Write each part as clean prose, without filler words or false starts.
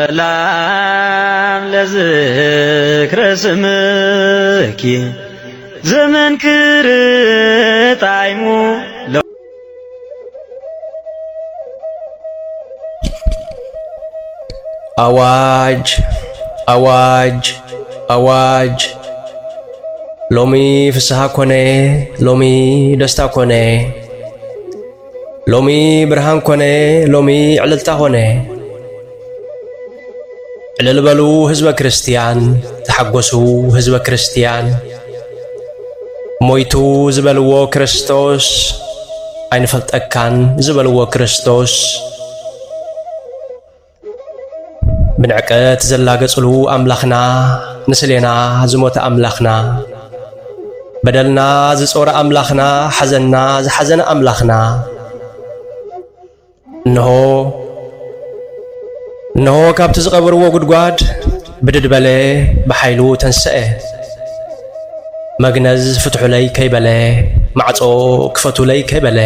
ሰላም ለዝክረ ስምኪ ዘመንክር ጣዕሙ አዋጅ አዋጅ አዋጅ ሎሚ ፍስሐ ኮነ ሎሚ ደስታ ኮነ ሎሚ ብርሃን ኮነ ሎሚ ዕልልታ ሆነ ዕልል በሉ ህዝበ ክርስቲያን ተሐጎሱ ህዝበ ክርስቲያን ሞይቱ ዝበልዎ ክርስቶስ ኣይንፈልጠካን ዝበልዎ ክርስቶስ ብንዕቀት ዘላገጽሉ ኣምላኽና ንስሌና ዝሞተ ኣምላኽና በደልና ዝጾረ ኣምላኽና ሓዘንና ዝሓዘነ ኣምላኽና እነሆ ካብቲ ዝቐበርዎ ጉድጓድ ብድድ በለ ብሓይሉ ተንስአ መግነዝ ፍትሑለይ ከይበለ ማዕጾ ክፈቱለይ ከይበለ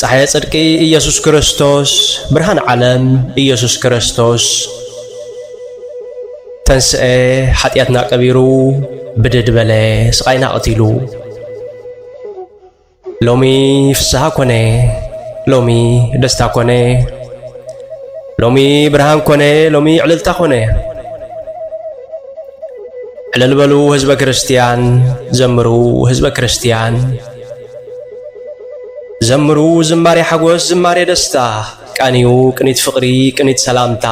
ፀሓየ ጽድቂ ኢየሱስ ክርስቶስ ብርሃን ዓለም ኢየሱስ ክርስቶስ ተንስአ ሓጢአትና ቀቢሩ ብድድ በለ ስቃይና ቀቲሉ ሎሚ ፍስሐ ኮነ ሎሚ ደስታ ኮነ ሎሚ ብርሃን ኮነ ሎሚ ዕልልታ ኮነ ዕልል በሉ ህዝበ ክርስቲያን ዘምሩ ህዝበ ክርስቲያን ዘምሩ ዝማሬ ሓጎስ ዝማሬ ደስታ ቃንዩ ቅኒት ፍቕሪ ቅኒት ሰላምታ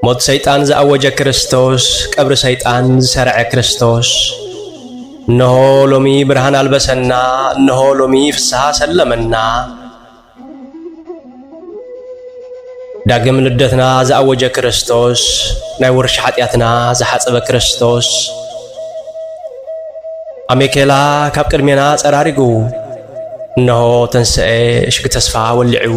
ሞት ሰይጣን ዝኣወጀ ክርስቶስ ቀብሪ ሰይጣን ዝሰርዐ ክርስቶስ እነሆ ሎሚ ብርሃን አልበሰና እነሆ ሎሚ ፍስሐ ሰለመና ዳግም ልደትና ዝኣወጀ ክርስቶስ ናይ ውርሺ ሓጢአትና ዝሓፀበ ክርስቶስ ኣሜኬላ ካብ ቅድሜና ጸራሪጉ እነሆ ተንስአ ሽግ ተስፋ ወሊዑ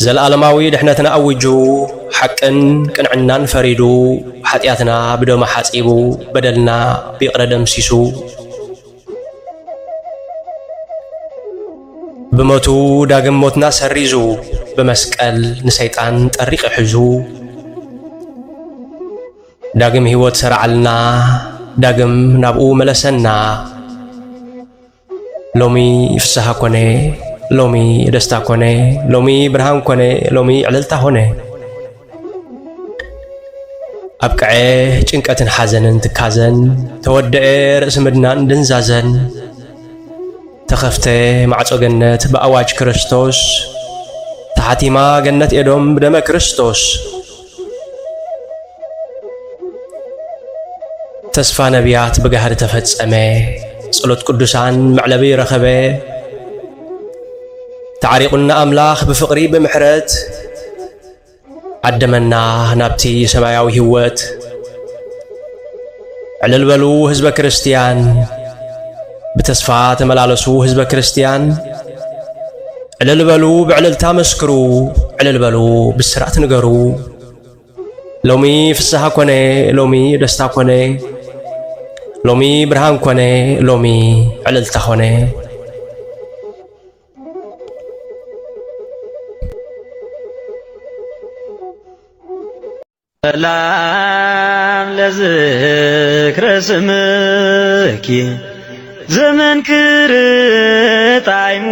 ዘለዓለማዊ ድሕነትና ኣውጁ ሓቅን ቅንዕናን ፈሪዱ ሓጢአትና ብደማ ሓጺቡ በደልና ቢቕረ ደምሲሱ ብሞቱ ዳግም ሞትና ሰሪዙ ብመስቀል ንሰይጣን ጠሪቕ ሒዙ ዳግም ሕይወት ሰርዓልና ዳግም ናብኡ መለሰና ሎሚ ፍስሐ ኮነ ሎሚ ደስታ ኮነ ሎሚ ብርሃን ኮነ ሎሚ ዕልልታ ሆነ ኣብቅዐ ጭንቀትን ሓዘንን ትካዘን ተወድአ ርእሲ ምድናን ድንዛዘን ተኸፍተ ማዕጾ ገነት ብኣዋጅ ክርስቶስ ተሓቲማ ገነት ኤዶም ብደመ ክርስቶስ ተስፋ ነቢያት ብጋህሪ ተፈጸመ ጸሎት ቅዱሳን መዕለቢ ረኸበ ተዓሪቁና ኣምላኽ ብፍቕሪ ብምሕረት ዓደመና ናብቲ ሰማያዊ ህይወት ዕልል በሉ ህዝበ ክርስቲያን ብተስፋ ተመላለሱ ህዝበ ክርስቲያን ዕልል በሉ ብዕልልታ መስክሩ ዕልል በሉ ብስራት ንገሩ ሎሚ ፍስሐ ኮነ ሎሚ ደስታ ኮነ ሎሚ ብርሃን ኮነ ሎሚ ዕልልታ ኾነ ሰላም ለዝክረ ስምኪ ዘመንክር ጣዕሙ